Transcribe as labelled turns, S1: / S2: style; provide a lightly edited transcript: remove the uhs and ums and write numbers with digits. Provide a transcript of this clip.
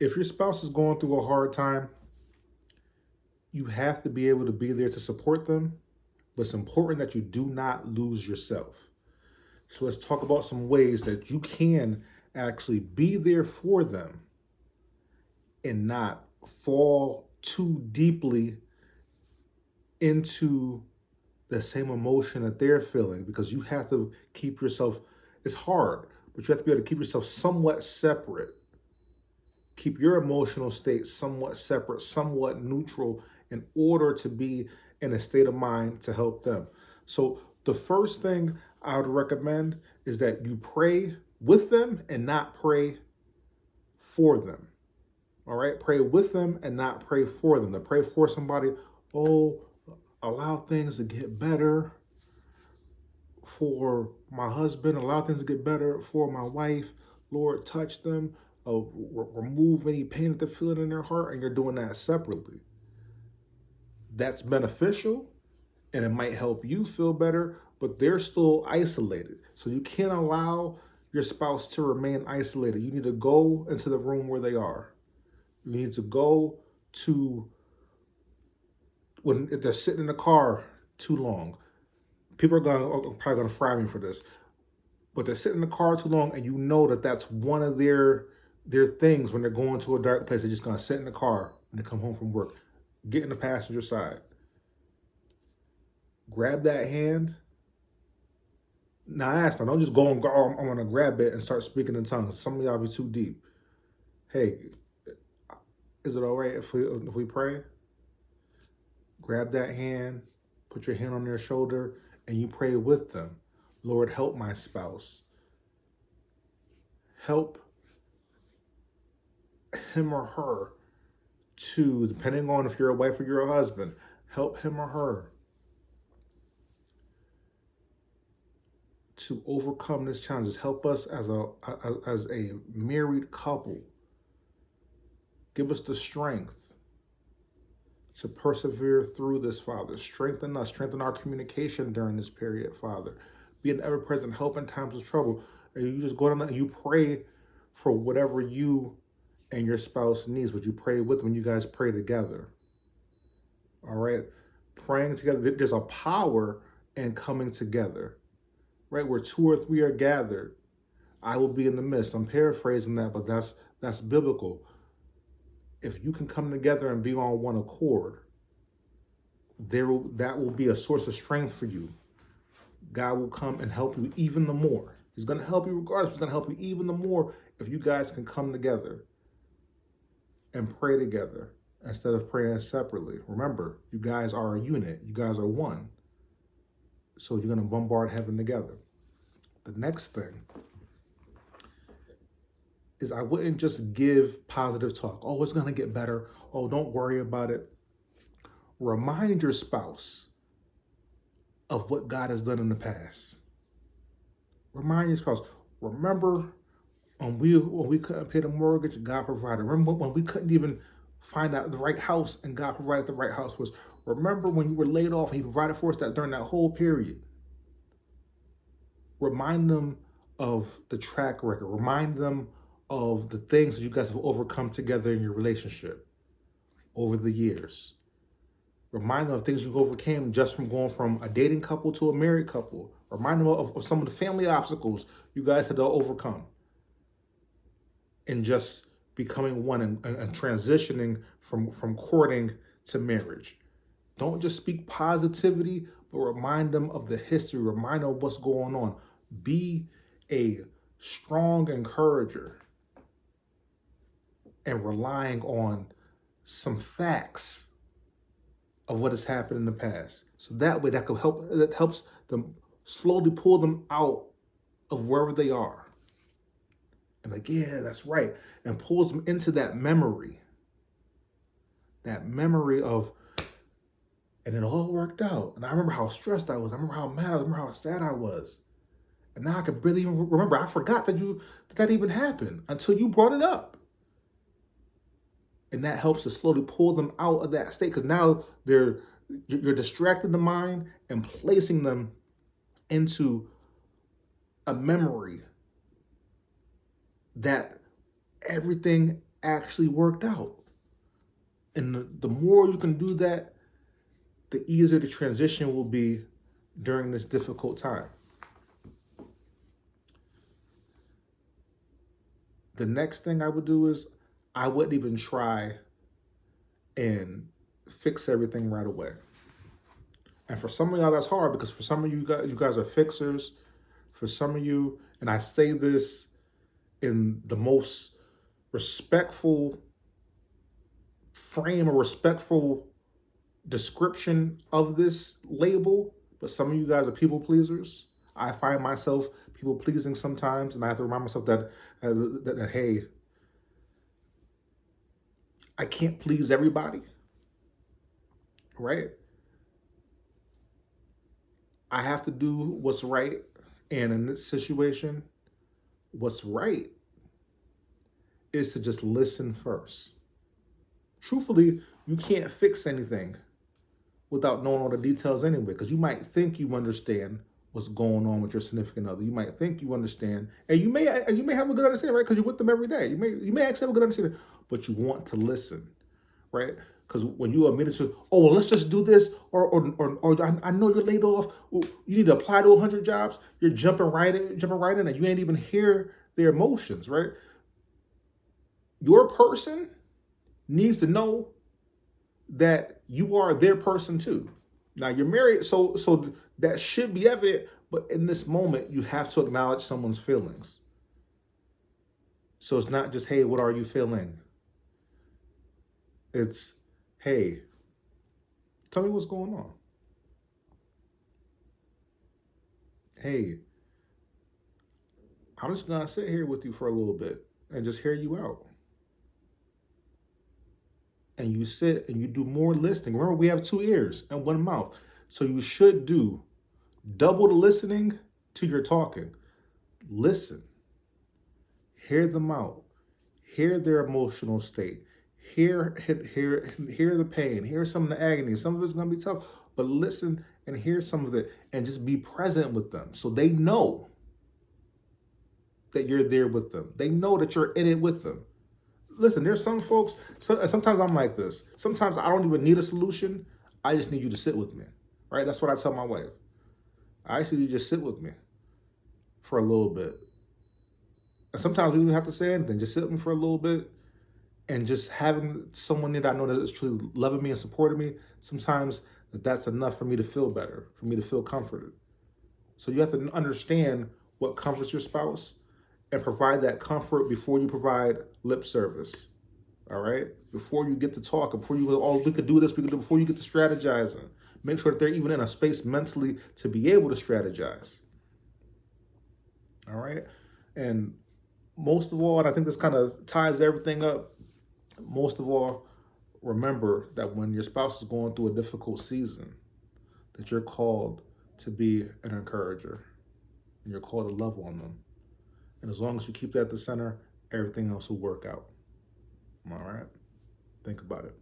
S1: If your spouse is going through a hard time, you have to be able to be there to support them, but it's important that you do not lose yourself. So let's talk about some ways that you can actually be there for them and not fall too deeply into the same emotion that they're feeling, because you have to keep yourself, it's hard, but you have to be able to keep yourself somewhat separate. Keep your emotional state somewhat separate, somewhat neutral, in order to be in a state of mind to help them. So the first thing I would recommend is that you pray with them and not pray for them. All right? Pray with them and not pray for them. To pray for somebody, oh, allow things to get better for my husband, allow things to get better for my wife. Lord, touch them, remove any pain that they're feeling in their heart, and you're doing that separately. That's beneficial, and it might help you feel better, but they're still isolated. So you can't allow your spouse to remain isolated. You need to go into the room where they are. You need to go to, if they're sitting in the car too long. People are probably going to fry me for this, but they're sitting in the car too long, and you know that that's one of their things when they're going to a dark place. They're just going to sit in the car when they come home from work. Get in the passenger side. Grab that hand. Now ask them. Don't just go and go, oh, I'm going to grab it and start speaking in tongues. Some of y'all be too deep. Hey, is it all right if we pray? Grab that hand, put your hand on their shoulder, and you pray with them. Lord, help my spouse. Help him or her to, depending on if you're a wife or you're a husband, help him or her to overcome this challenge. Help us as a married couple. Give us the strength to persevere through this, Father. Strengthen us, strengthen our communication during this period, Father. Be an ever-present help in times of trouble. And you just go down and you pray for whatever you and your spouse needs, but you pray with them when you guys pray together. All right? Praying together, there's a power in coming together, right? Where 2 or 3 are gathered, I will be in the midst. I'm paraphrasing that, but that's biblical. If you can come together and be on one accord, that will be a source of strength for you. God will come and help you even the more. He's going to help you regardless. He's going to help you even the more if you guys can come together and pray together instead of praying separately. Remember, you guys are a unit. You guys are one. So you're going to bombard heaven together. The next thing is I wouldn't just give positive talk. Oh, it's going to get better. Oh, don't worry about it. Remind your spouse of what God has done in the past. Remind your spouse. Remember when we couldn't pay the mortgage, God provided. Remember when we couldn't even find out the right house and God provided the right house for us. Remember when you were laid off and He provided for us during that whole period. Remind them of the track record. Remind them of the things that you guys have overcome together in your relationship over the years. Remind them of things you overcame just from going from a dating couple to a married couple. Remind them of some of the family obstacles you guys had to overcome. And just becoming one and transitioning from courting to marriage. Don't just speak positivity, but remind them of the history. Remind them of what's going on. Be a strong encourager and relying on some facts of what has happened in the past. So that way that helps them slowly pull them out of wherever they are. And like, yeah, that's right. And pulls them into that memory. That memory of, and it all worked out. And I remember how stressed I was. I remember how mad I was. I remember how sad I was. And now I can barely even remember. I forgot that even happened until you brought it up. And that helps to slowly pull them out of that state, because now you're distracting the mind and placing them into a memory that everything actually worked out. And the more you can do that, the easier the transition will be during this difficult time. The next thing I would do is I wouldn't even try and fix everything right away. And for some of y'all, that's hard because for some of you guys are fixers. For some of you, and I say this in the most respectful frame or respectful description of this label, but some of you guys are people pleasers. I find myself people pleasing sometimes, and I have to remind myself that hey, I can't please everybody, right? I have to do what's right, and in this situation, what's right is to just listen first. Truthfully, you can't fix anything without knowing all the details anyway, because you might think you understand what's going on with your significant other. You might think you understand, and you may have a good understanding, right? Because you're with them every day. You may actually have a good understanding, but you want to listen, right? Because when you admit to, oh, well, let's just do this, or I know you're laid off. Well, you need to apply to 100 jobs. You're jumping right in, and you ain't even hear their emotions, right? Your person needs to know that you are their person too. Now you're married, so that should be evident, but in this moment, you have to acknowledge someone's feelings. So it's not just, hey, what are you feeling? It's, hey, tell me what's going on. Hey, I'm just gonna sit here with you for a little bit and just hear you out. And you sit and you do more listening. Remember, we have 2 ears and 1 mouth. So you should do double the listening to your talking. Listen, hear them out, hear their emotional state, hear the pain, hear some of the agony. Some of it's gonna be tough, but listen and hear some of it and just be present with them so they know that you're there with them. They know that you're in it with them. Listen, there's some folks, sometimes I'm like this. Sometimes I don't even need a solution. I just need you to sit with me, right? That's what I tell my wife. I actually need you to just sit with me for a little bit. And sometimes we don't have to say anything. Just sit with me for a little bit, and just having someone that I know that is truly loving me and supporting me, sometimes that's enough for me to feel better, for me to feel comforted. So you have to understand what comforts your spouse and provide that comfort before you provide lip service. All right? Before you get to talk, before you go, oh, we could do this, we could do, before you get to strategizing. Make sure that they're even in a space mentally to be able to strategize. All right? And most of all, and I think this kind of ties everything up, most of all, remember that when your spouse is going through a difficult season, that you're called to be an encourager, and you're called to love on them. And as long as you keep that at the center, everything else will work out. All right? Think about it.